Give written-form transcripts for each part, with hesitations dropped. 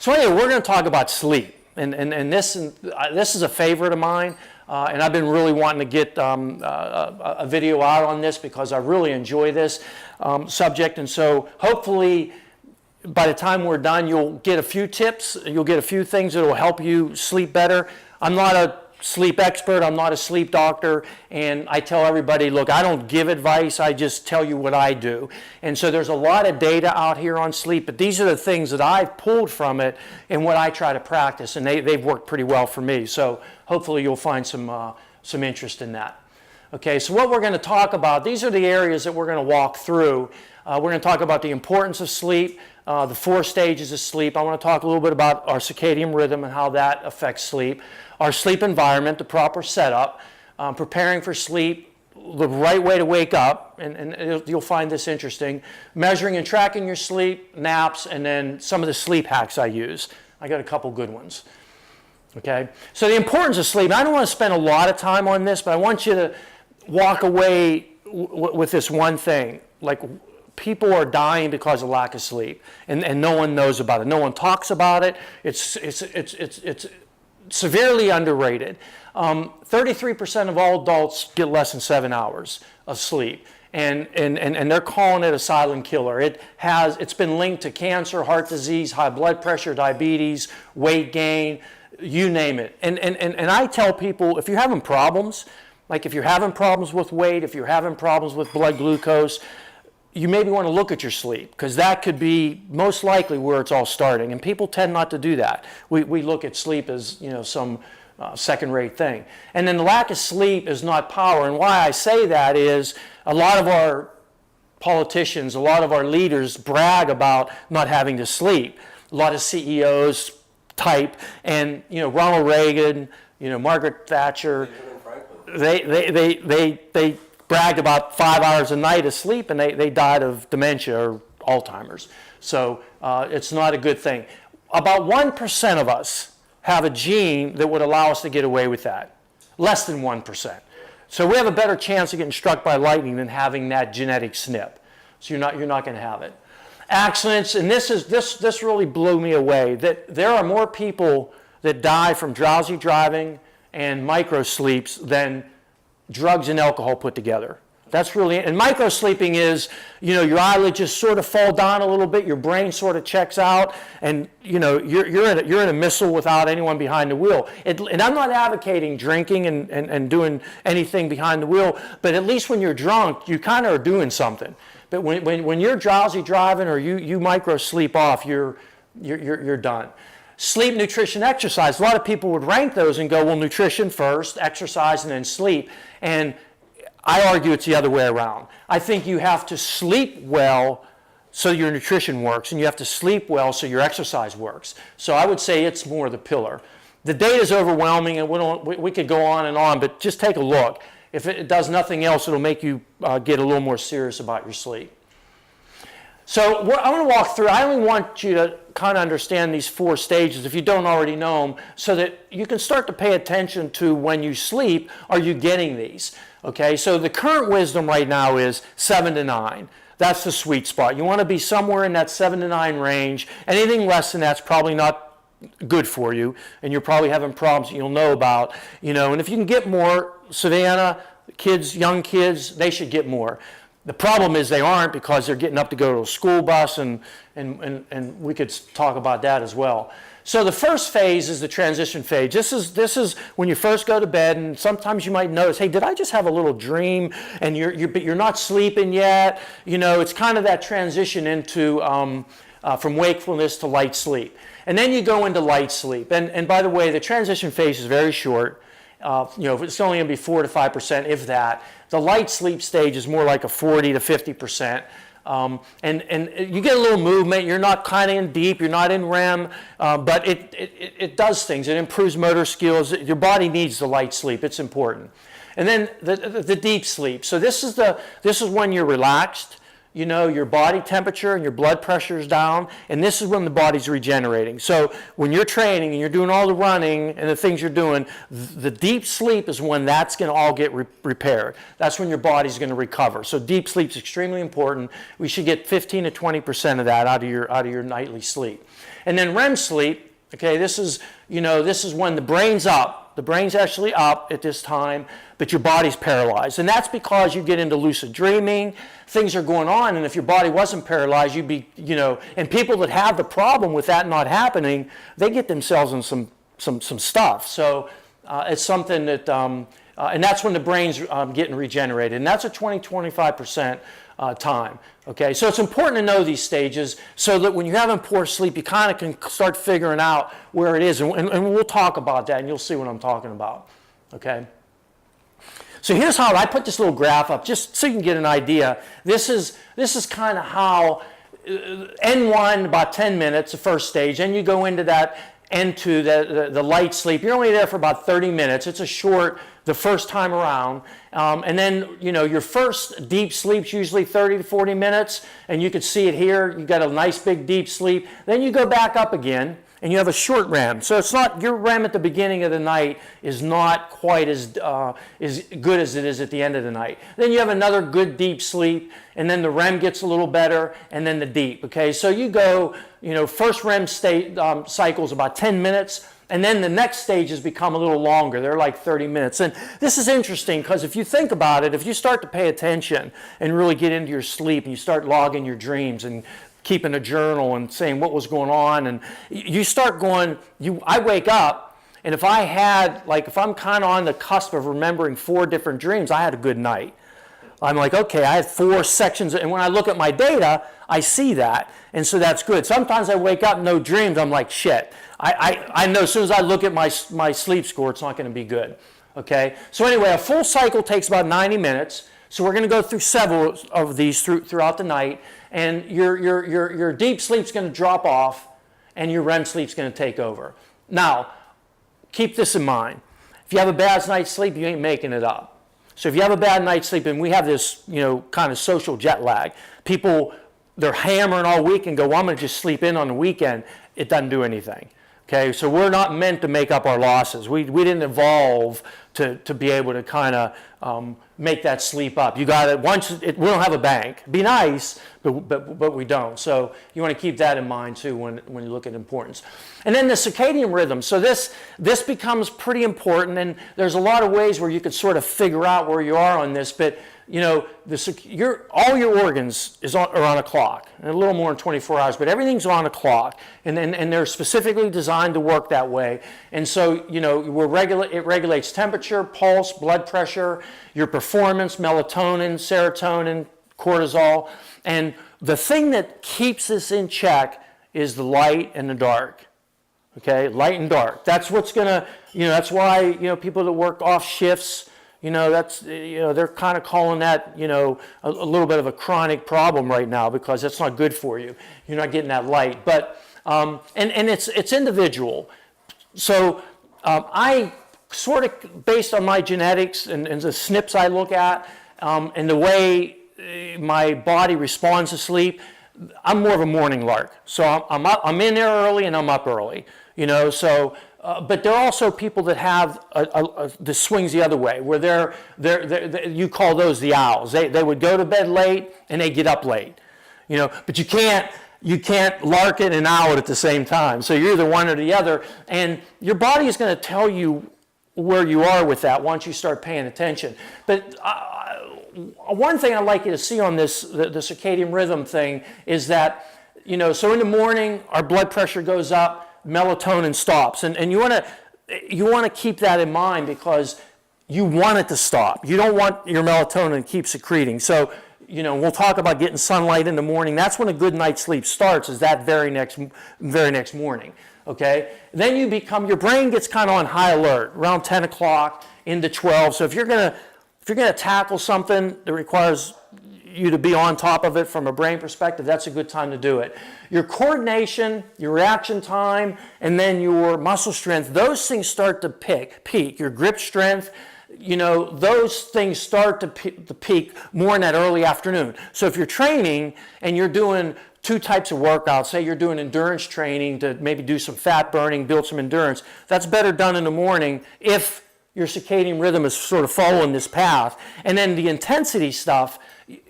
So anyway, we're going to talk about sleep, and this is a favorite of mine, and I've been really wanting to get a video out on this because I really enjoy this subject, and so hopefully by the time we're done, you'll get a few tips, you'll get a few things that will help you sleep better. I'm not a sleep expert, I'm not a sleep doctor, and I tell everybody, look, I don't give advice, I just tell you what I do. And so there's a lot of data out here on sleep, but these are the things that I've pulled from it and what I try to practice, and they've worked pretty well for me. So hopefully you'll find some interest in that. Okay, so what we're going to talk about, these are the areas that we're going to walk through. We're going to talk about the importance of sleep, the 4 stages of sleep. I want to talk a little bit about our circadian rhythm and how that affects sleep, our sleep environment, the proper setup, preparing for sleep, the right way to wake up, and you'll find this interesting, measuring and tracking your sleep, naps, and then some of the sleep hacks I use. I got a couple good ones. Okay, so the importance of sleep, I don't want to spend a lot of time on this, but I want you to walk away with this one thing, like people are dying because of lack of sleep, and no one knows about it. No one talks about it. It's severely underrated. 33% of all adults get less than 7 hours of sleep, and they're calling it a silent killer. It's been linked to cancer, heart disease, high blood pressure, diabetes, weight gain, you name it. And I tell people, if you're having problems, like if you're having problems with weight, if you're having problems with blood glucose, you maybe want to look at your sleep, because that could be most likely where it's all starting. And people tend not to do that. We look at sleep as, you know, some second-rate thing. And then the lack of sleep is not power. And why I say that is a lot of our politicians, a lot of our leaders brag about not having to sleep. A lot of CEOs type, and you know, Ronald Reagan, you know, Margaret Thatcher, they bragged about 5 hours a night of sleep, and they died of dementia or Alzheimer's. So it's not a good thing. About 1% of us have a gene that would allow us to get away with that. Less than 1%. So we have a better chance of getting struck by lightning than having that genetic SNP. So you're not going to have it. Accidents, and this really blew me away, that there are more people that die from drowsy driving and micro sleeps than drugs and alcohol put together. That's really, and micro sleeping is, you know, your eyelids just sort of fall down a little bit, your brain sort of checks out, and you know, you're in a missile without anyone behind the wheel. And I'm not advocating drinking and doing anything behind the wheel, but at least when you're drunk, you kind of are doing something. But when you're drowsy driving or you micro sleep off, you're done. Sleep, nutrition, exercise. A lot of people would rank those and go, well, nutrition first, exercise, and then sleep. And I argue it's the other way around. I think you have to sleep well so your nutrition works, and you have to sleep well so your exercise works. So I would say it's more the pillar. The data is overwhelming, and we could go on, but just take a look. If it does nothing else, it'll make you get a little more serious about your sleep. So I want to walk through, I only want you to kind of understand these 4 stages if you don't already know them, so that you can start to pay attention to when you sleep, are you getting these? Okay, so the current wisdom right now is 7 to 9. That's the sweet spot. You want to be somewhere in that 7 to 9 range. Anything less than that's probably not good for you, and you're probably having problems that you'll know about. You know, and if you can get more, Savannah, kids, young kids, they should get more. The problem is they aren't, because they're getting up to go to a school bus, and we could talk about that as well. So the first phase is the transition phase. This is when you first go to bed, and sometimes you might notice, hey, did I just have a little dream? And you're not sleeping yet. You know, it's kind of that transition into from wakefulness to light sleep. And then you go into light sleep. And by the way, the transition phase is very short. You know, it's only going to be 4 to 5%, if that. The light sleep stage is more like a 40 to 50%. And you get a little movement. You're not kind of in deep. You're not in REM. But it does things. It improves motor skills. Your body needs the light sleep. It's important. And then the deep sleep. So this is when you're relaxed. You know, your body temperature and your blood pressure is down, and this is when the body's regenerating. So when you're training and you're doing all the running and the things you're doing, the deep sleep is when that's going to all get repaired. That's when your body's going to recover. So deep sleep is extremely important. We should get 15 to 20% of that out of your nightly sleep. And then REM sleep, okay, this is when the brain's up. The brain's actually up at this time, but your body's paralyzed. And that's because you get into lucid dreaming, things are going on, and if your body wasn't paralyzed, you'd be, and people that have the problem with that not happening, they get themselves in some stuff. So it's something that, and that's when the brain's getting regenerated. And that's a 20-25% time. Okay, so it's important to know these stages so that when you're having poor sleep, you kind of can start figuring out where it is. And we'll talk about that, and you'll see what I'm talking about. Okay. So here's how I put this little graph up, just so you can get an idea. This is kind of how N1, about 10 minutes, the first stage, and you go into that N2, the light sleep. You're only there for about 30 minutes. It's a short, the first time around. And then, your first deep sleep's usually 30 to 40 minutes, and you can see it here. You got a nice big deep sleep. Then you go back up again, and you have a short REM. So it's not, your REM at the beginning of the night is not quite as good as it is at the end of the night. Then you have another good deep sleep, and then the REM gets a little better, and then the deep, okay? So you go, first REM state cycle is about 10 minutes, and then the next stages become a little longer. They're like 30 minutes. And this is interesting because if you think about it, if you start to pay attention and really get into your sleep and you start logging your dreams and keeping a journal and saying what was going on, and you start going, I wake up, and if I'm kind of on the cusp of remembering 4 different dreams, I had a good night. I'm like, okay, I had 4 sections, and when I look at my data, I see that, and so that's good. Sometimes I wake up, no dreams, I'm like, shit. I know as soon as I look at my sleep score, it's not going to be good, okay? So anyway, a full cycle takes about 90 minutes, so we're going to go through several of these throughout the night, and your deep sleep's going to drop off, and your REM sleep's going to take over. Now, keep this in mind. If you have a bad night's sleep, you ain't making it up. So if you have a bad night's sleep, and we have this, kind of social jet lag, people, they're hammering all week and go, well, I'm going to just sleep in on the weekend. It doesn't do anything. Okay, so we're not meant to make up our losses. We didn't evolve to be able to kind of make that sleep up. You got it. We don't have a bank. It'd be nice, but we don't. So you want to keep that in mind too when you look at importance. And then the circadian rhythm. So this becomes pretty important, and there's a lot of ways where you could sort of figure out where you are on this, but all your organs are on a clock, and a little more than 24 hours, but everything's on a clock, and they're specifically designed to work that way. And so, it regulates temperature, pulse, blood pressure, your performance, melatonin, serotonin, cortisol. And the thing that keeps this in check is the light and the dark. Okay, light and dark. That's what's gonna, that's why, people that work off shifts, they're kind of calling that, a little bit of a chronic problem right now because that's not good for you. You're not getting that light. But, and it's individual. So I sort of, based on my genetics and the SNPs I look at, and the way my body responds to sleep, I'm more of a morning lark. So I'm in there early and I'm up early, so. But there are also people that have the swings the other way, where they're you call those the owls. They would go to bed late and they get up late, But you can't lark it and owl it at the same time. So you're either one or the other, and your body is going to tell you where you are with that once you start paying attention. But one thing I'd like you to see on this, the circadian rhythm thing, is that so in the morning our blood pressure goes up. Melatonin stops, and you want to keep that in mind because you want it to stop. You don't want your melatonin to keep secreting. So, we'll talk about getting sunlight in the morning. That's when a good night's sleep starts, is that very next morning. Okay, then your brain gets kind of on high alert around 10 o'clock into 12. So if you're gonna tackle something that requires you to be on top of it from a brain perspective, that's a good time to do it. Your coordination, your reaction time, and then your muscle strength, those things start to peak. Your grip strength, those things start to peak more in that early afternoon. So if you're training and you're doing 2 types of workouts, say you're doing endurance training to maybe do some fat burning, build some endurance, that's better done in the morning if your circadian rhythm is sort of following this path. And then the intensity stuff,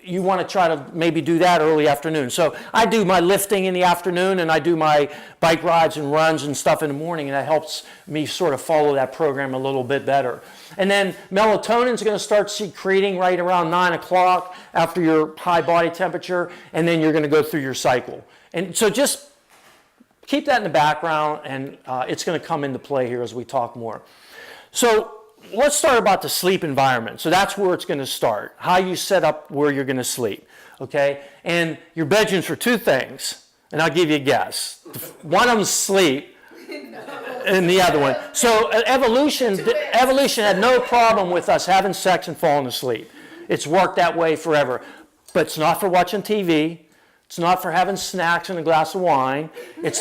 you want to try to maybe do that early afternoon. So I do my lifting in the afternoon, and I do my bike rides and runs and stuff in the morning, and that helps me sort of follow that program a little bit better. And then melatonin is going to start secreting right around 9 o'clock after your high body temperature, and then you're going to go through your cycle. And so just keep that in the background, and it's going to come into play here as we talk more. So let's start about the sleep environment. So that's where it's going to start, how you set up where you're going to sleep, okay? And your bedroom's for two things, and I'll give you a guess. One of them's sleep, and the other one. So evolution had no problem with us having sex and falling asleep. It's worked that way forever. But it's not for watching TV. It's not for having snacks and a glass of wine. It's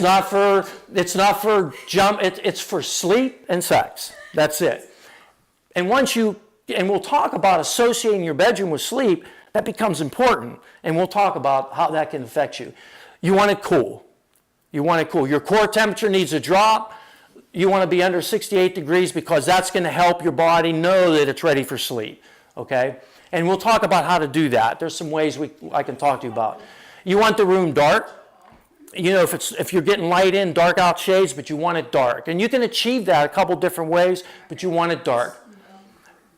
for sleep and sex. That's it. And we'll talk about associating your bedroom with sleep. That becomes important, and we'll talk about how that can affect you. You want it cool. You want it cool. Your core temperature needs to drop. You want to be under 68 degrees because that's going to help your body know that it's ready for sleep, okay? And we'll talk about how to do that. There's some ways I can talk to you about. You want the room dark. You know, if you're getting light in, dark out shades, but you want it dark. And you can achieve that a couple different ways, but you want it dark.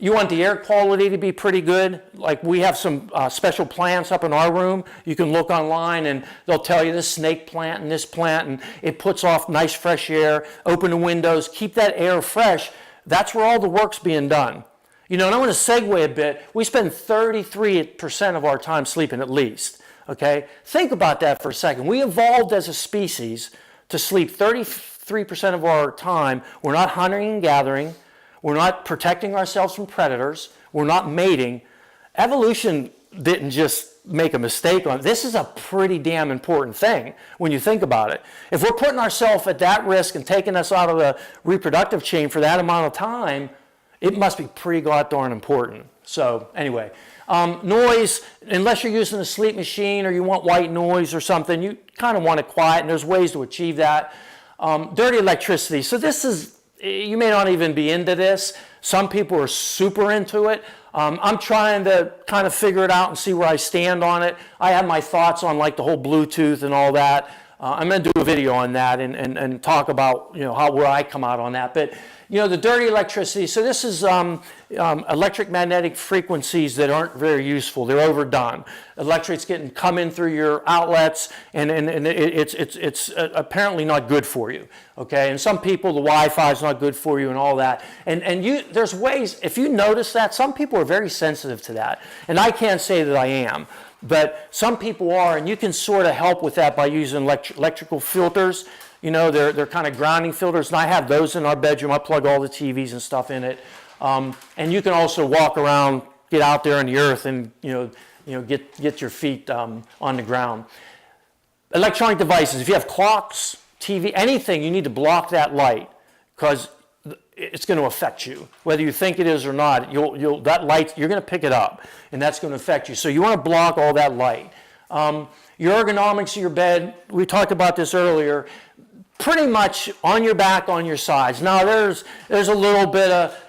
You want the air quality to be pretty good. Like we have some special plants up in our room. You can look online and they'll tell you this snake plant and this plant, and it puts off nice fresh air. Open the windows, keep that air fresh. That's where all the work's being done. You know, and I want to segue a bit. We spend 33% of our time sleeping at least, okay? Think about that for a second. We evolved as a species to sleep 33% of our time. We're not hunting and gathering. We're not protecting ourselves from predators. We're not mating. Evolution didn't just make a mistake on it. This is a pretty damn important thing when you think about it. If we're putting ourselves at that risk and taking us out of the reproductive chain for that amount of time, it must be pretty goddamn important. So anyway, noise, unless you're using a sleep machine or you want white noise or something, you kind of want it quiet, and there's ways to achieve that. Dirty electricity. So this is, you may not even be into this. Some people are super into it. I'm trying to kind of figure it out and see where I stand on it. I have my thoughts on like the whole Bluetooth and all that. I'm going to do a video on that and talk about, you know, where I come out on that. But you know, the dirty electricity. So this is electromagnetic frequencies that aren't very useful. They're overdone. Electric's come in through your outlets, and it's apparently not good for you. Okay, and some people, the Wi-Fi is not good for you and all that. And there's ways, if you notice that, some people are very sensitive to that. And I can't say that I am, but some people are, and you can sort of help with that by using electrical filters. You know, they're kind of grounding filters, and I have those in our bedroom. I plug all the TVs and stuff in it. And you can also walk around, get out there on the earth, and get your feet on the ground. Electronic devices. If you have clocks, TV, anything, you need to block that light because it's going to affect you, whether you think it is or not. That light, you're going to pick it up, and that's going to affect you. So you want to block all that light. Your ergonomics of your bed. We talked about this earlier. Pretty much on your back, on your sides. Now there's a little bit of,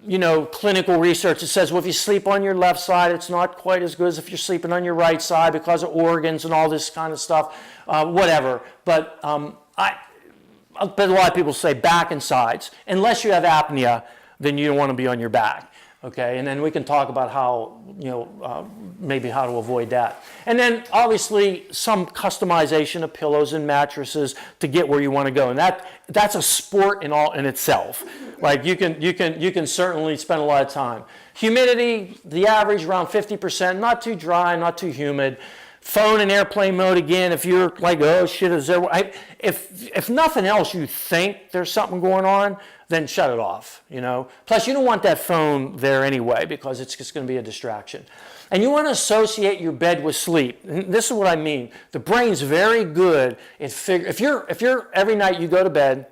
you know, clinical research that says, well, if you sleep on your left side, it's not quite as good as if you're sleeping on your right side because of organs and all this kind of stuff, whatever. But a lot of people say back and sides. Unless you have apnea, then you don't want to be on your back. Okay, and then we can talk about how, you know, maybe how to avoid that. And then obviously some customization of pillows and mattresses to get where you want to go. And that's a sport in itself. Like you can certainly spend a lot of time. Humidity, the average around 50%, not too dry, not too humid. Phone in airplane mode again. If you're like, oh shit, is there? If nothing else, you think there's something going on, then shut it off. You know. Plus, you don't want that phone there anyway because it's just going to be a distraction. And you want to associate your bed with sleep. And this is what I mean. The brain's very good at if you're every night you go to bed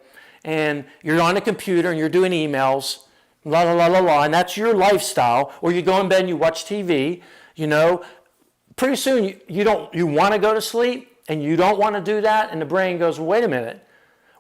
and you're on the computer and you're doing emails, la la la la la, and that's your lifestyle. Or you go in bed and you watch TV. You know. Pretty soon you want to go to sleep and you don't want to do that, and the brain goes, well, wait a minute,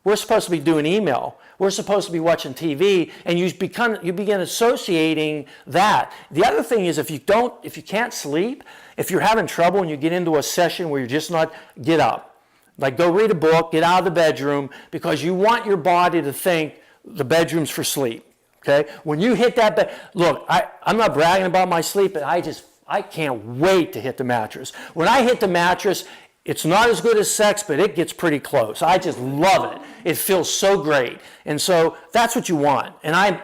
We're supposed to be doing email. We're supposed to be watching TV, and you begin associating that. The other thing is if you can't sleep, if you're having trouble and you get into a session where you're just not, get up. Like go read a book, get out of the bedroom, because you want your body to think the bedroom's for sleep. Okay? When you hit that bed, look, I'm not bragging about my sleep, but I can't wait to hit the mattress. When I hit the mattress, it's not as good as sex, but it gets pretty close. I just love it. It feels so great. And so that's what you want. And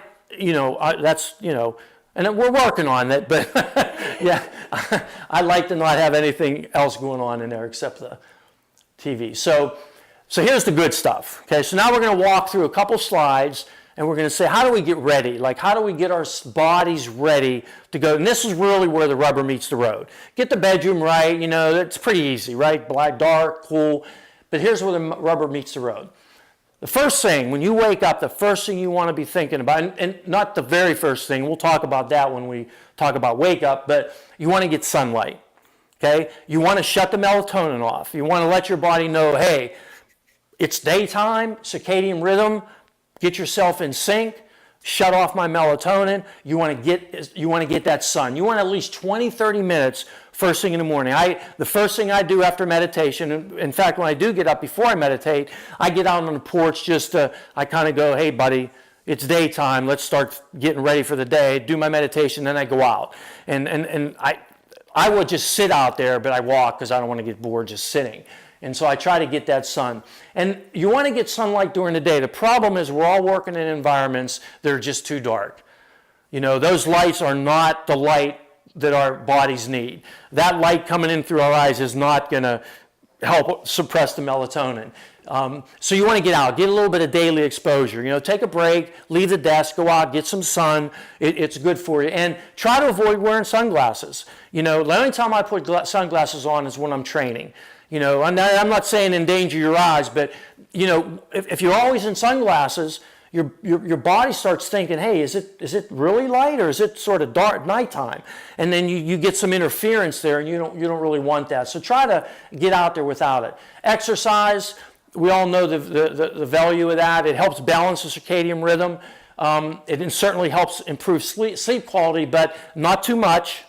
and we're working on it, but yeah, I like to not have anything else going on in there except the TV. So here's the good stuff. Okay, so now we're going to walk through a couple slides, and we're going to say, how do we get ready? Like, how do we get our bodies ready to go? And this is really where the rubber meets the road. Get the bedroom right, it's pretty easy, right? Black, dark, cool. But here's where the rubber meets the road. The first thing, when you wake up, the first thing you want to be thinking about, and not the very first thing, we'll talk about that when we talk about wake up, but you want to get sunlight, okay? You want to shut the melatonin off. You want to let your body know, hey, it's daytime, circadian rhythm, get yourself in sync, shut off my melatonin. You want to get that sun. You want at least 20, 30 minutes first thing in the morning. The first thing I do after meditation, in fact, when I do get up before I meditate, I get out on the porch I kind of go, hey, buddy, it's daytime. Let's start getting ready for the day, do my meditation, then I go out. And I would just sit out there, but I walk because I don't want to get bored just sitting. And so I try to get that sun. And you want to get sunlight during the day. The problem is we're all working in environments that are just too dark. Those lights are not the light that our bodies need. That light coming in through our eyes is not going to help suppress the melatonin. So you want to get out, get a little bit of daily exposure. Take a break, leave the desk, go out, get some sun. It's good for you. And try to avoid wearing sunglasses. The only time I put sunglasses on is when I'm training. I'm not saying endanger your eyes, but if you're always in sunglasses, your body starts thinking, hey, is it really light or is it sort of dark nighttime? And then you get some interference there, and you don't really want that. So try to get out there without it. Exercise, we all know the value of that. It helps balance the circadian rhythm. It certainly helps improve sleep quality, but not too much.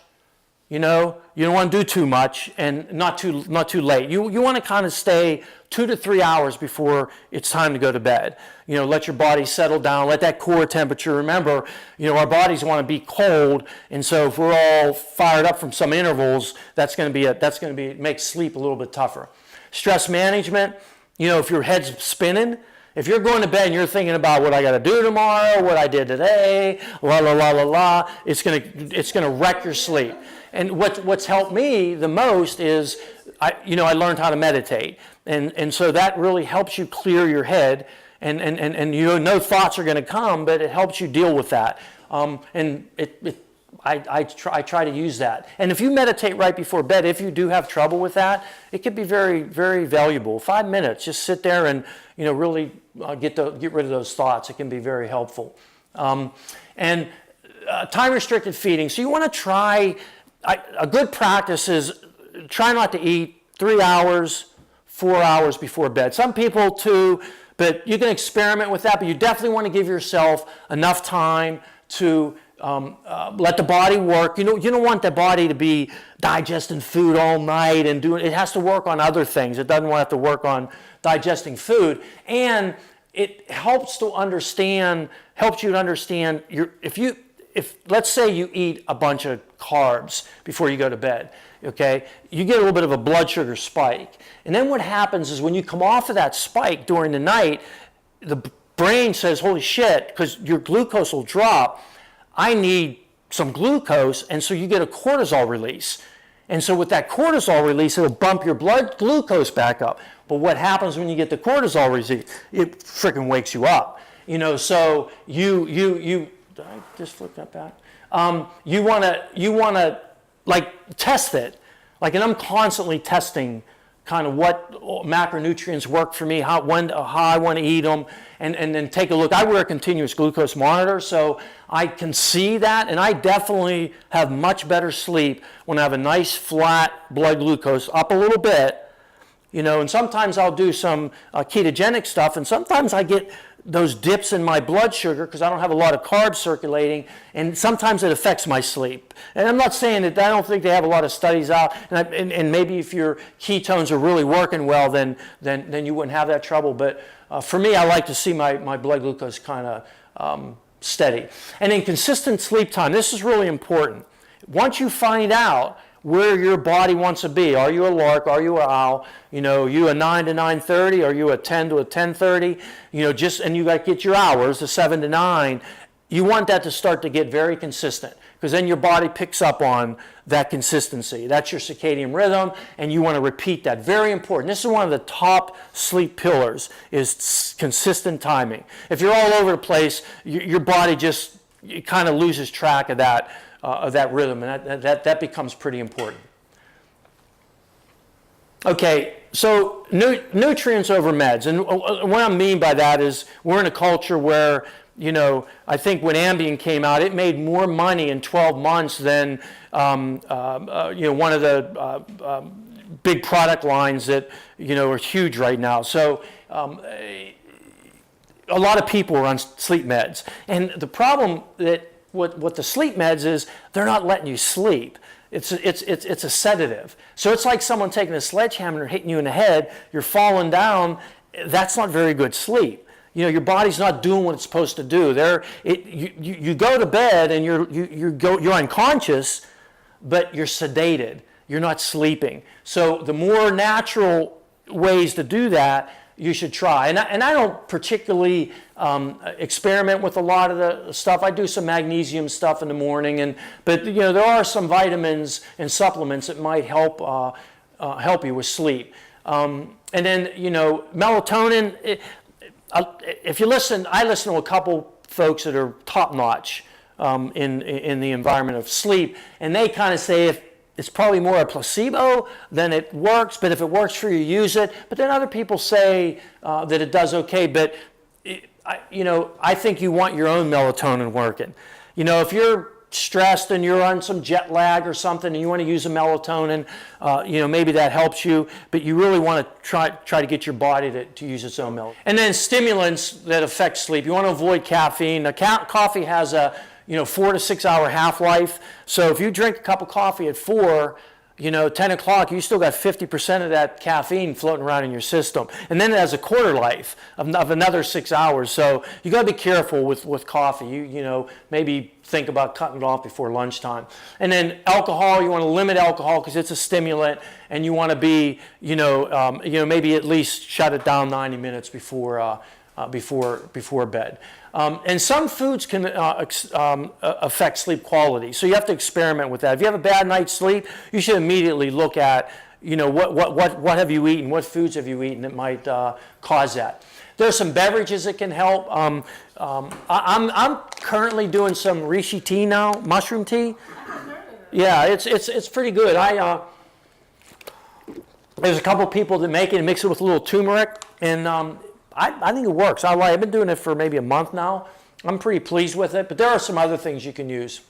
You don't want to do too much, and not too late. You want to kind of stay 2 to 3 hours before it's time to go to bed. Let your body settle down, let that core temperature. Remember, our bodies want to be cold, and so if we're all fired up from some intervals, that's going to make sleep a little bit tougher. Stress management, if your head's spinning, if you're going to bed and you're thinking about what I got to do tomorrow, what I did today, it's going to wreck your sleep. And what's helped me the most is, I learned how to meditate. And so that really helps you clear your head. And no thoughts are going to come, but it helps you deal with that. I try to use that. And if you meditate right before bed, if you do have trouble with that, it could be very, very valuable. 5 minutes, just sit there and really get rid of those thoughts. It can be very helpful. Time restricted feeding. So you want to try. A good practice is try not to eat 3 hours, 4 hours before bed. Some people 2, but you can experiment with that, but you definitely want to give yourself enough time to let the body work. You don't want the body to be digesting food all night and it has to work on other things. It doesn't have to work on digesting food. And it helps you to understand if let's say you eat a bunch of carbs before you go to bed, okay, you get a little bit of a blood sugar spike. And then what happens is when you come off of that spike during the night, the brain says, holy shit, because your glucose will drop, I need some glucose, and so you get a cortisol release. And so with that cortisol release, it'll bump your blood glucose back up. But what happens when you get the cortisol release? It freaking wakes you up. So you did I just flip that back? You want to like test it, and I'm constantly testing kind of what macronutrients work for me, how I want to eat them, and then take a look. I wear a continuous glucose monitor, so I can see that, and I definitely have much better sleep when I have a nice flat blood glucose up a little bit, and sometimes I'll do some ketogenic stuff, and sometimes I get those dips in my blood sugar because I don't have a lot of carbs circulating, and sometimes it affects my sleep. And I'm not saying that I don't think they have a lot of studies out, and maybe if your ketones are really working well, then you wouldn't have that trouble. But for me, I like to see my blood glucose kind of steady. And then consistent sleep time. This is really important. Once you find out where your body wants to be, are you a lark, are you an owl, you a 9 to 9:30, are you a 10 to a 10:30, and you got to get your hours, the 7 to 9. You want that to start to get very consistent, because then your body picks up on that consistency. That's your circadian rhythm, and you want to repeat that. Very important. This is one of the top sleep pillars, is consistent timing. If you're all over the place, your body just kind of loses track of that rhythm, and that becomes pretty important. Okay, so nutrients over meds, and what I mean by that is we're in a culture where, I think when Ambien came out, it made more money in 12 months than one of the big product lines that are huge right now. So a lot of people are on sleep meds, and the problem that what the sleep meds is, they're not letting you sleep. It's a sedative. So it's like someone taking a sledgehammer and hitting you in the head. You're falling down. That's not very good sleep. Your body's not doing what it's supposed to do. You go to bed and you're unconscious, but you're sedated. You're not sleeping. So the more natural ways to do that, you should try. And I don't particularly experiment with a lot of the stuff. I do some magnesium stuff in the morning, but there are some vitamins and supplements that might help you with sleep. And then melatonin. If you listen, I listen to a couple folks that are top notch in the environment of sleep, and they kind of say if it's probably more a placebo than it works, but if it works for you, use it. But then other people say that it does okay, but I think you want your own melatonin working. If you're stressed and you're on some jet lag or something and you want to use a melatonin, maybe that helps you, but you really want to try to get your body to use its own melatonin. And then stimulants that affect sleep. You want to avoid caffeine. Now, coffee has a 4 to 6 hour half-life. So if you drink a cup of coffee at 4, 10 o'clock, you still got 50% of that caffeine floating around in your system. And then it has a quarter life of another 6 hours. So you got to be careful with coffee. You maybe think about cutting it off before lunchtime. And then alcohol, you want to limit alcohol because it's a stimulant, and you want to be, maybe at least shut it down 90 minutes before bed. And some foods can affect sleep quality, so you have to experiment with that. If you have a bad night's sleep, you should immediately look at, what have you eaten, what foods have you eaten that might cause that. There are some beverages that can help. I'm currently doing some reishi tea now, mushroom tea. Yeah, it's pretty good. There's a couple people that make it and mix it with a little turmeric, and I think it works. I've been doing it for maybe a month now. I'm pretty pleased with it, but there are some other things you can use.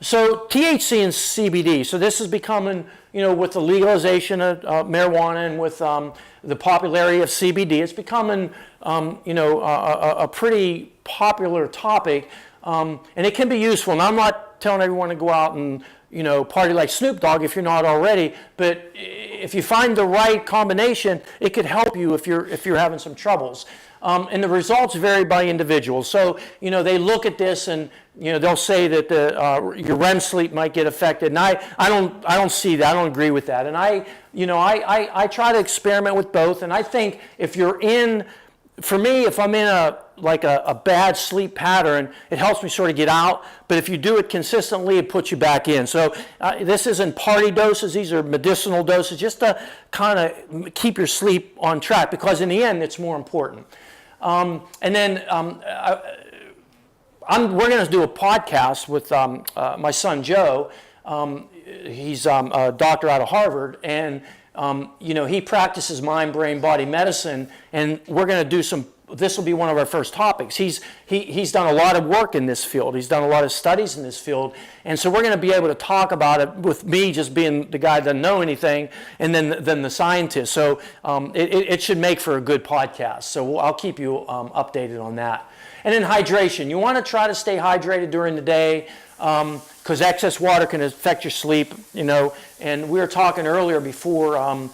So THC and CBD. So this is becoming, with the legalization of marijuana and with the popularity of CBD, it's becoming, a pretty popular topic, and it can be useful. And I'm not telling everyone to go out and party like Snoop Dogg if you're not already, but if you find the right combination, it could help you if you're having some troubles. And the results vary by individuals. So, they look at this and, they'll say that your REM sleep might get affected. And I don't see that. I don't agree with that. And I try to experiment with both. And I think if I'm in a bad sleep pattern, it helps me sort of get out. But if you do it consistently, it puts you back in. So this isn't party doses. These are medicinal doses just to kind of keep your sleep on track, because in the end, it's more important. And then we're going to do a podcast with my son, Joe. He's a doctor out of Harvard, and he practices mind, brain, body medicine, and we're going to do some this will be one of our first topics. He's done a lot of work in this field. He's done a lot of studies in this field. And so we're going to be able to talk about it with me just being the guy that doesn't know anything, and then the scientist. So it should make for a good podcast. So I'll keep you updated on that. And then hydration. You want to try to stay hydrated during the day, because excess water can affect your sleep, And we were talking earlier before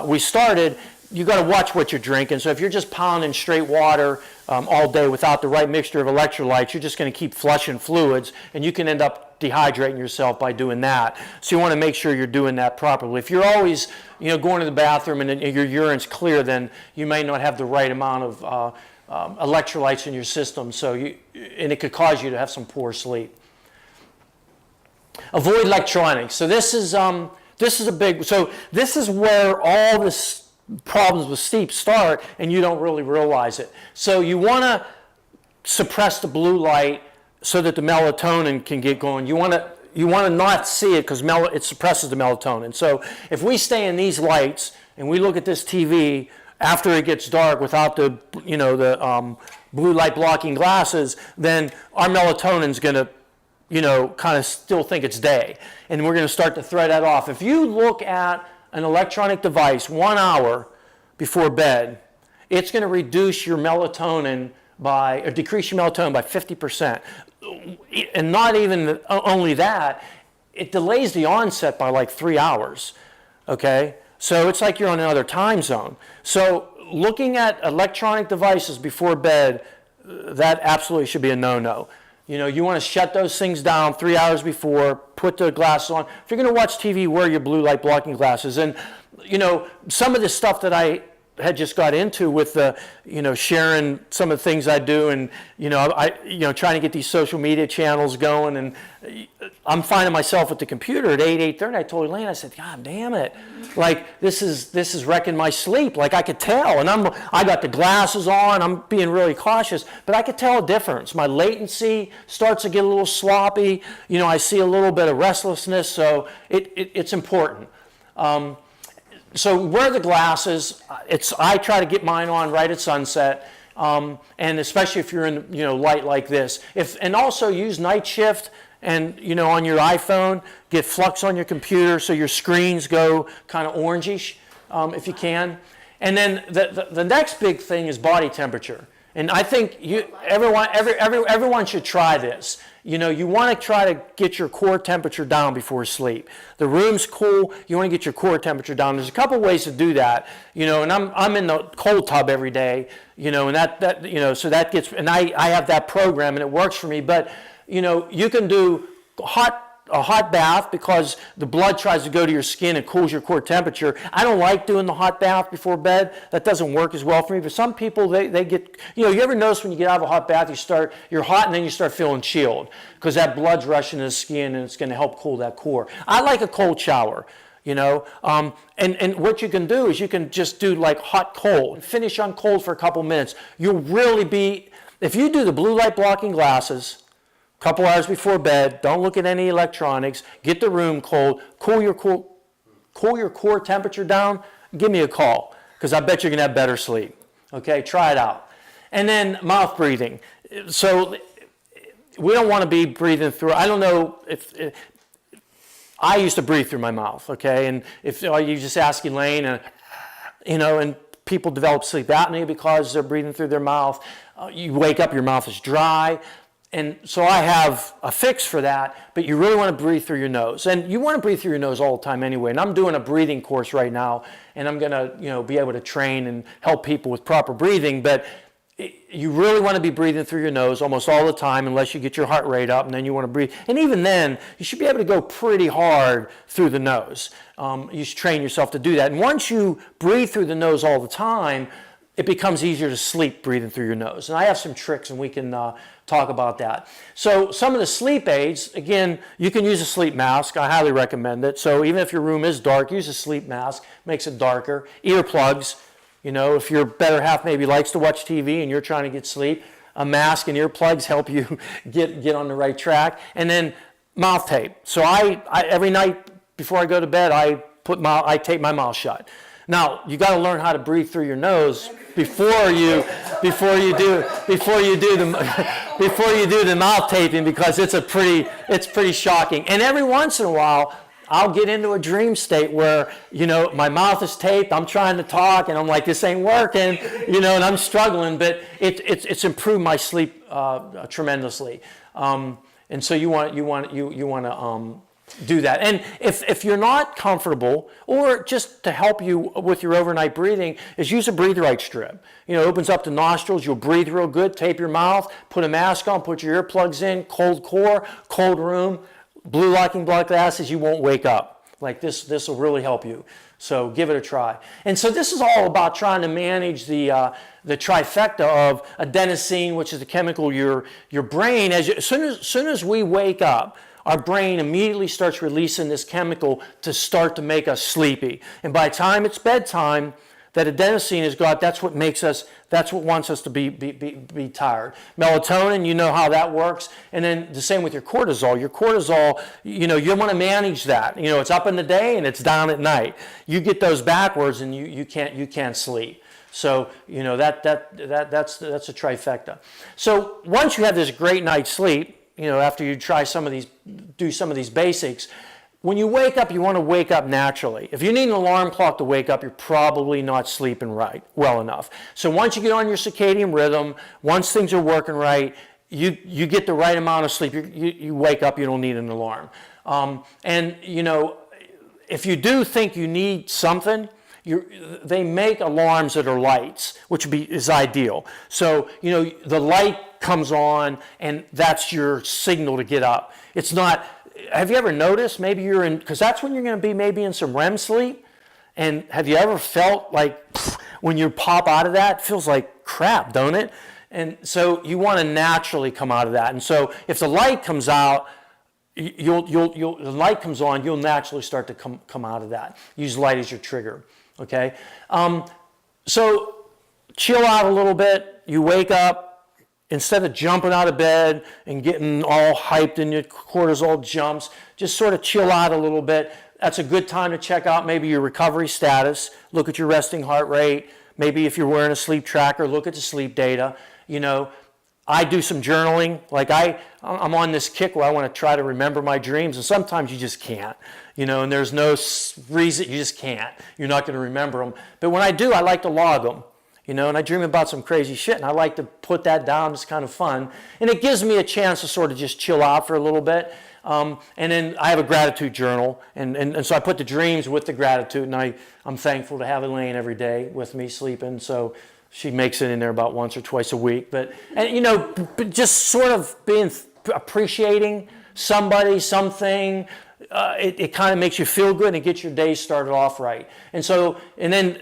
we started, you got to watch what you're drinking. So if you're just pounding straight water all day without the right mixture of electrolytes, you're just going to keep flushing fluids, and you can end up dehydrating yourself by doing that. So you want to make sure you're doing that properly. If you're always going to the bathroom and your urine's clear, then you may not have the right amount of electrolytes in your system, and it could cause you to have some poor sleep. Avoid electronics. So this is a big. So this is where all this problems with sleep start, and you don't really realize it. So you want to suppress the blue light so that the melatonin can get going. You want to not see it because it suppresses the melatonin. So if we stay in these lights and we look at this TV after it gets dark without the blue light blocking glasses, then our melatonin's going to kind of still think it's day, and we're going to start to throw that off. If you look at an electronic device 1 hour before bed, it's going to reduce your melatonin or decrease your melatonin by 50%. And not even only that, it delays the onset by like 3 hours, okay? So it's like you're on another time zone. So looking at electronic devices before bed, that absolutely should be a no-no. You want to shut those things down 3 hours before, put the glasses on. If you're going to watch TV, wear your blue light blocking glasses. And, some of the stuff that I had just got into with the, sharing some of the things I do, and, trying to get these social media channels going. And I'm finding myself at the computer at 8:30. I told Elaine, I said, God damn it. Like, this is wrecking my sleep. Like, I could tell. And I got the glasses on. I'm being really cautious. But I could tell a difference. My latency starts to get a little sloppy. I see a little bit of restlessness. So it's important. So wear the glasses. I try to get mine on right at sunset, and especially if you're in light like this. And also use night shift, and on your iPhone, get flux on your computer so your screens go kind of orangish if you can. And then the next big thing is body temperature. And I think everyone should try this. You want to try to get your core temperature down before sleep. The room's cool. You want to get your core temperature down. There's a couple ways to do that. And I'm in the cold tub every day. And that so that gets, and I have that program and it works for me. But you can do a hot bath because the blood tries to go to your skin and cools your core temperature. I don't like doing the hot bath before bed. That doesn't work as well for me. But some people, they get, you ever notice when you get out of a hot bath, you're hot and then you start feeling chilled because that blood's rushing to the skin and it's going to help cool that core. I like a cold shower. And what you can do is you can just do like hot cold, finish on cold for a couple minutes. You'll really be, if you do the blue light blocking glasses, couple hours before bed, don't look at any electronics, get the room cold, cool your core temperature down, give me a call, because I bet you're going to have better sleep. Okay, try it out. And then mouth breathing. So we don't want to be breathing through, I don't know if I used to breathe through my mouth, okay, and if you just ask Elaine, and people develop sleep apnea because they're breathing through their mouth. You wake up, your mouth is dry. And so I have a fix for that, but you really want to breathe through your nose. And you want to breathe through your nose all the time anyway. And I'm doing a breathing course right now, and I'm going to, be able to train and help people with proper breathing. But you really want to be breathing through your nose almost all the time unless you get your heart rate up, and then you want to breathe. And even then, you should be able to go pretty hard through the nose. You should train yourself to do that. And once you breathe through the nose all the time, it becomes easier to sleep breathing through your nose. And I have some tricks, and we can talk about that. So some of the sleep aids, again, you can use a sleep mask. I highly recommend it. So even if your room is dark, use a sleep mask. Makes it darker. Earplugs. If your better half maybe likes to watch TV and you're trying to get sleep, a mask and earplugs help you get on the right track. And then mouth tape. So I every night before I go to bed, I tape my mouth shut. Now, you got to learn how to breathe through your nose. before you do the mouth taping, because it's pretty shocking. And every once in a while, I'll get into a dream state where, my mouth is taped, I'm trying to talk, and I'm like, this ain't working, and I'm struggling, but it's improved my sleep tremendously. And so you want to do that. And if you're not comfortable, or just to help you with your overnight breathing, is use a breathe right strip. Opens up the nostrils, you'll breathe real good, tape your mouth, put a mask on, put your earplugs in, cold core, cold room, blue locking blood glasses, you won't wake up. Like this will really help you. So give it a try. And so this is all about trying to manage the trifecta of adenosine, which is the chemical your brain, as soon as we wake up, our brain immediately starts releasing this chemical to start to make us sleepy. And by the time it's bedtime, that adenosine is got, that's what wants us to be tired. Melatonin, you know how that works. And then the same with your cortisol. Your cortisol, you want to manage that. It's up in the day and it's down at night. You get those backwards and you can't sleep. So, that's a trifecta. So once you have this great night's sleep, after you do some of these basics, when you wake up, you want to wake up naturally. If you need an alarm clock to wake up, you're probably not sleeping well enough. So once you get on your circadian rhythm, once things are working right, you get the right amount of sleep. You wake up, you don't need an alarm. If you do think you need something, they make alarms that are lights, which is ideal. So, the light comes on and that's your signal to get up. It's not, have you ever noticed, maybe because that's when you're going to be maybe in some REM sleep, and have you ever felt like when you pop out of that, it feels like crap, don't it? And so you want to naturally come out of that. And so if the light comes out, the light comes on, you'll naturally start to come out of that. Use light as your trigger. Okay, so chill out a little bit. You wake up, instead of jumping out of bed and getting all hyped and your cortisol jumps, just sort of chill out a little bit. That's a good time to check out maybe your recovery status. Look at your resting heart rate. Maybe if you're wearing a sleep tracker, look at the sleep data. I do some journaling. Like I'm on this kick where I want to try to remember my dreams, and sometimes you just can't, and there's no reason, you just can't. You're not going to remember them. But when I do, I like to log them, and I dream about some crazy shit, and I like to put that down. It's kind of fun. And it gives me a chance to sort of just chill out for a little bit. And then I have a gratitude journal, and so I put the dreams with the gratitude, and I'm thankful to have Elaine every day with me sleeping. So she makes it in there about once or twice a week. But just sort of appreciating somebody, something, it kind of makes you feel good and gets your day started off right. And then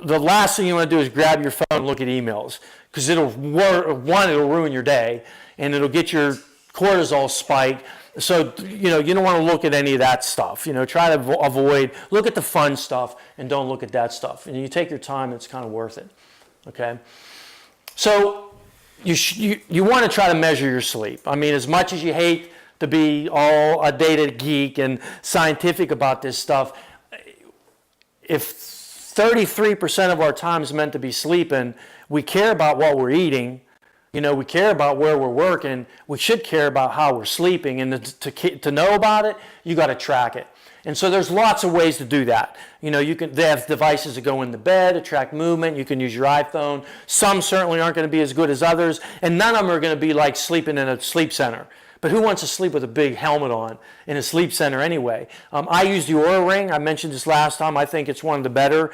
the last thing you want to do is grab your phone and look at emails, because it'll ruin your day, and it'll get your cortisol spike. So, you don't want to look at any of that stuff. Try to avoid, look at the fun stuff and don't look at that stuff. And you take your time, it's kind of worth it. Okay? So, you want to try to measure your sleep. I mean, as much as you hate to be all a data geek and scientific about this stuff, if 33% of our time is meant to be sleeping, we care about what we're eating. We care about where we're working. We should care about how we're sleeping. And to know about it, you got to track it. And so there's lots of ways to do that. They have devices that go in the bed to track movement. You can use your iPhone. Some certainly aren't going to be as good as others. And none of them are going to be like sleeping in a sleep center. But who wants to sleep with a big helmet on in a sleep center anyway? I use the Oura Ring. I mentioned this last time. I think it's one of the better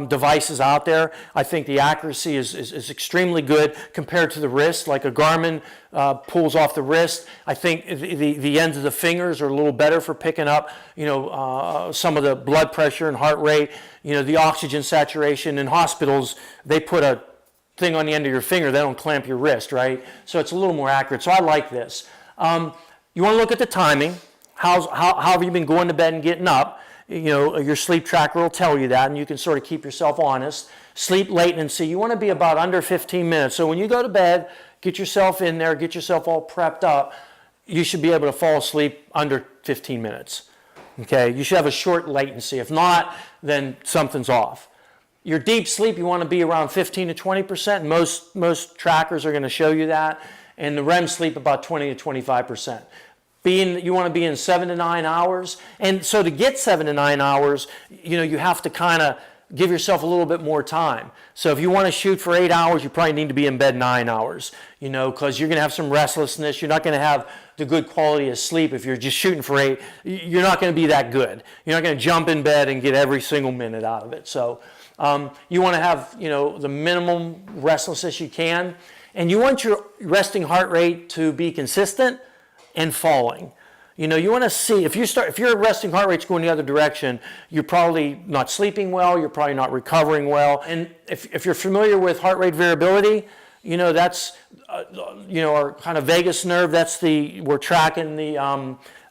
devices out there. I think the accuracy is extremely good compared to the wrist. Like a Garmin pulls off the wrist. I think the ends of the fingers are a little better for picking up, some of the blood pressure and heart rate. The oxygen saturation. In hospitals, they put a thing on the end of your finger. They don't clamp your wrist, right? So it's a little more accurate. So I like this. You want to look at the timing. How have you been going to bed and getting up? Your sleep tracker will tell you that, and you can sort of keep yourself honest. Sleep latency, you want to be about under 15 minutes. So when you go to bed, get yourself in there, get yourself all prepped up, you should be able to fall asleep under 15 minutes. Okay, you should have a short latency. If not, then something's off. Your deep sleep, you want to be around 15 to 20%. Most trackers are going to show you that. And the REM sleep, about 20 to 25%. You want to be in 7 to 9 hours. And so to get 7 to 9 hours, you have to kind of give yourself a little bit more time. So if you want to shoot for 8 hours, you probably need to be in bed 9 hours, because you're going to have some restlessness. You're not going to have the good quality of sleep. If you're just shooting for 8, you're not going to be that good. You're not going to jump in bed and get every single minute out of it. So you want to have, the minimum restlessness you can. And you want your resting heart rate to be consistent and falling. You want to see, if your resting heart rate's going the other direction, you're probably not sleeping well, you're probably not recovering well. And if you're familiar with heart rate variability, that's, our kind of vagus nerve, we're tracking the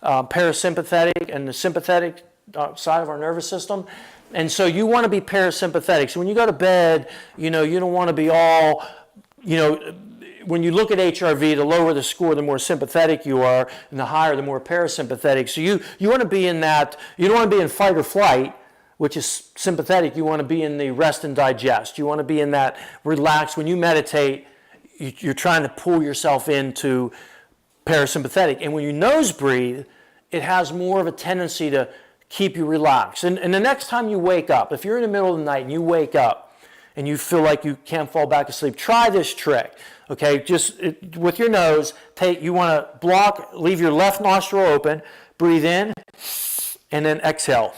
parasympathetic and the sympathetic side of our nervous system. And so you want to be parasympathetic. So when you go to bed, you don't want to be all, when you look at HRV, the lower the score, the more sympathetic you are, and the higher, the more parasympathetic. So you want to be in that, you don't want to be in fight or flight, which is sympathetic. You want to be in the rest and digest. You want to be in that relaxed. When you meditate, you're trying to pull yourself into parasympathetic. And when you nose breathe, it has more of a tendency to keep you relaxed. And the next time you wake up, if you're in the middle of the night and you wake up and you feel like you can't fall back asleep, try this trick. Okay, with your nose, you want to leave your left nostril open, breathe in, and then exhale.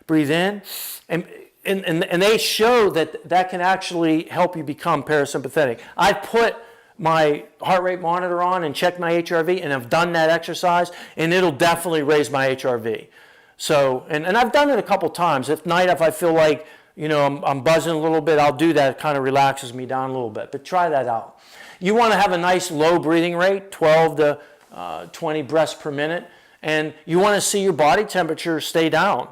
Breathe in, and they show that can actually help you become parasympathetic. I put my heart rate monitor on and check my HRV, and I've done that exercise, and it'll definitely raise my HRV. So, and I've done it a couple times. If I feel like, I'm buzzing a little bit, I'll do that. It kind of relaxes me down a little bit. But try that out. You want to have a nice low breathing rate, 12 to 20 breaths per minute. And you want to see your body temperature stay down.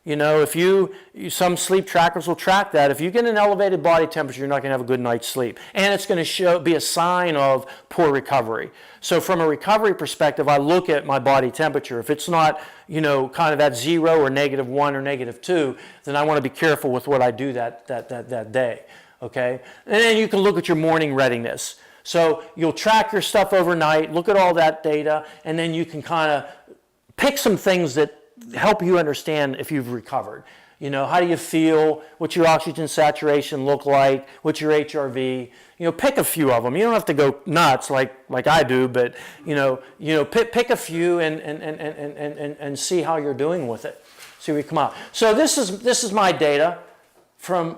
Some sleep trackers will track that. If you get an elevated body temperature, you're not going to have a good night's sleep. And it's going to be a sign of poor recovery. So from a recovery perspective, I look at my body temperature. If it's not, kind of at 0 or -1 or -2, then I want to be careful with what I do that day. Okay? And then you can look at your morning readiness. So you'll track your stuff overnight, look at all that data, and then you can kind of pick some things that help you understand if you've recovered. How do you feel? What's your oxygen saturation look like? What's your HRV? Pick a few of them. You don't have to go nuts like I do, but pick a few and see how you're doing with it. See where you come out. So this is my data from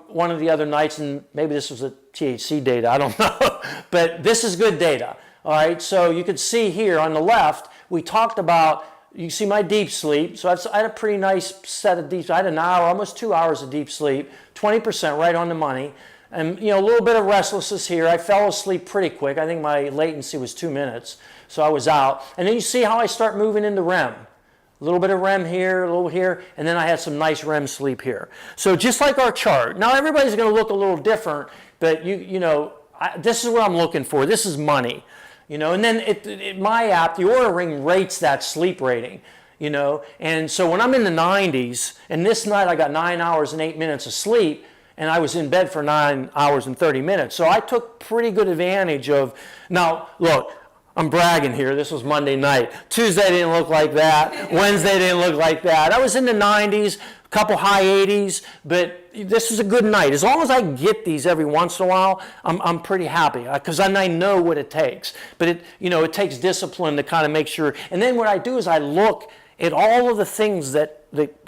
one of the other nights, and maybe this was a THC data. I don't know, but this is good data. All right. So you can see here on the left, we talked about. You see my deep sleep. So I had a pretty nice set of deep. I had an hour, almost 2 hours of deep sleep, 20% right on the money. And a little bit of restlessness here. I fell asleep pretty quick. I think my latency was 2 minutes. So I was out. And then you see how I start moving into REM. A little bit of REM here, a little here, and then I had some nice REM sleep here. So just like our chart. Now everybody's going to look a little different, but this is what I'm looking for. This is money. And then my app, the Oura Ring, rates that sleep rating, And so when I'm in the 90s, and this night I got 9 hours and 8 minutes of sleep, and I was in bed for 9 hours and 30 minutes. So I took pretty good advantage of, now look, I'm bragging here, this was Monday night. Tuesday didn't look like that. Wednesday didn't look like that. I was in the 90s, a couple high 80s, but this was a good night. As long as I get these every once in a while, I'm pretty happy because I know what it takes. But it takes discipline to kind of make sure. And then what I do is I look at all of the things that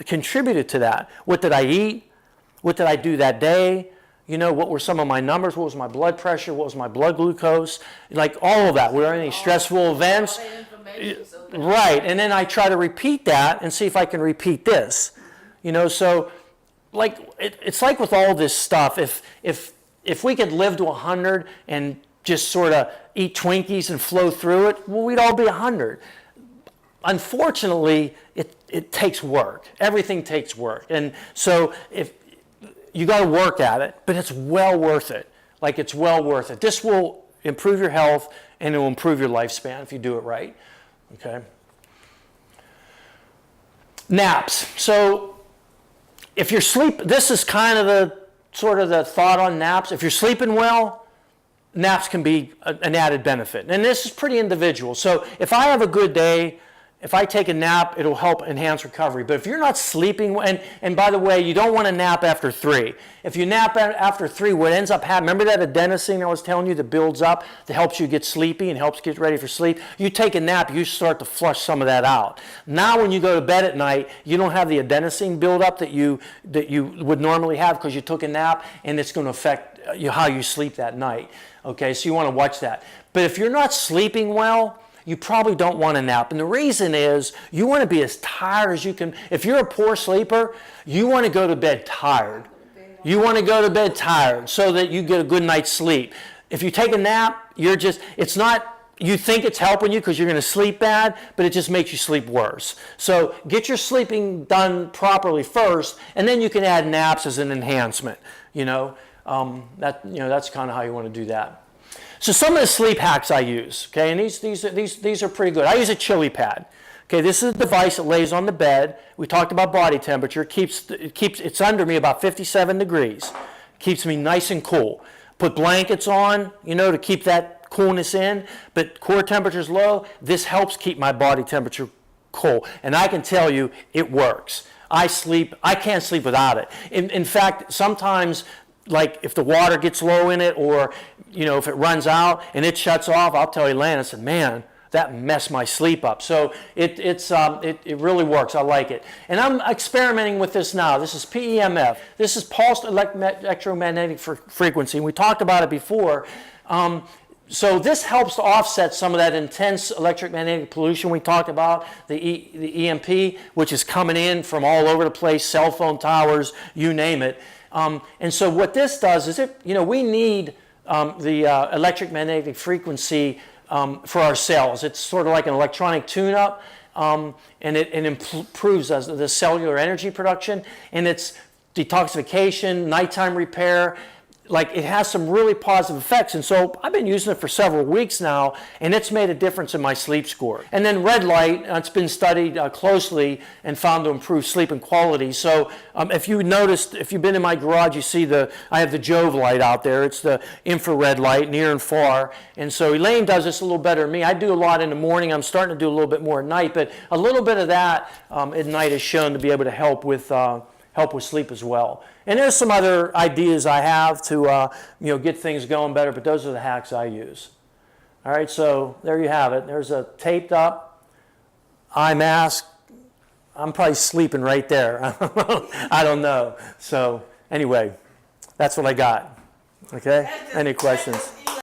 contributed to that. What did I eat? What did I do that day? What were some of my numbers? What was my blood pressure? What was my blood glucose? Like all of that. Were there any stressful events? Right. And then I try to repeat that and see if I can repeat this. So like it's like with all this stuff, if we could live to 100 and just sort of eat Twinkies and flow through it, well, we'd all be 100. Unfortunately, it takes work. Everything takes work. And so if you got to work at it, but it's well worth it. Like it's well worth it. This will improve your health and it will improve your lifespan if you do it right. Okay. Naps. So if you're this is kind of the sort of the thought on naps. If you're sleeping well, naps can be an added benefit. And this is pretty individual. So if I have a good day, if I take a nap, it'll help enhance recovery. But if you're not sleeping, and by the way, you don't want to nap after 3. If you nap after 3, what ends up happening, remember that adenosine I was telling you that builds up, that helps you get sleepy and helps get ready for sleep? You take a nap, you start to flush some of that out. Now when you go to bed at night, you don't have the adenosine buildup that you would normally have because you took a nap, and it's going to affect how you sleep that night. Okay, so you want to watch that. But if you're not sleeping well, you probably don't want to nap. And the reason is you want to be as tired as you can. If you're a poor sleeper, you want to go to bed tired. You want to go to bed tired so that you get a good night's sleep. If you take a nap, it's not, you think it's helping you because you're going to sleep bad, but it just makes you sleep worse. So get your sleeping done properly first, and then you can add naps as an enhancement. That's kind of how you want to do that. So some of the sleep hacks I use, okay, and these are pretty good. I use a chili pad. Okay, this is a device that lays on the bed. We talked about body temperature. It's under me about 57 degrees. Keeps me nice and cool. Put blankets on, to keep that coolness in, but core temperature's low. This helps keep my body temperature cool, and I can tell you it works. I can't sleep without it. In fact, sometimes, like if the water gets low in it, or if it runs out and it shuts off, I'll tell Elaine, I said, man, that messed my sleep up. So it really works. I like it. And I'm experimenting with this now. This is PEMF. This is pulsed electromagnetic frequency. We talked about it before. So this helps to offset some of that intense electromagnetic pollution we talked about, the EMP, which is coming in from all over the place, cell phone towers, you name it. And so what this does is we need the electromagnetic frequency for our cells. It's sort of like an electronic tune-up, and it improves the cellular energy production, and it's detoxification, nighttime repair. Like, it has some really positive effects, and so I've been using it for several weeks now, and it's made a difference in my sleep score. And then red light, it's been studied closely and found to improve sleep and quality. So if you noticed, if you've been in my garage, you see I have the Jove light out there. It's the infrared light, near and far. And so Elaine does this a little better than me. I do a lot in the morning. I'm starting to do a little bit more at night, but a little bit of that at night is shown to be able to help with sleep as well. And there's some other ideas I have to get things going better, but those are the hacks I use. All right, so there you have it. There's a taped up eye mask. I'm probably sleeping right there. I don't know. So anyway, that's what I got. Okay? Any questions?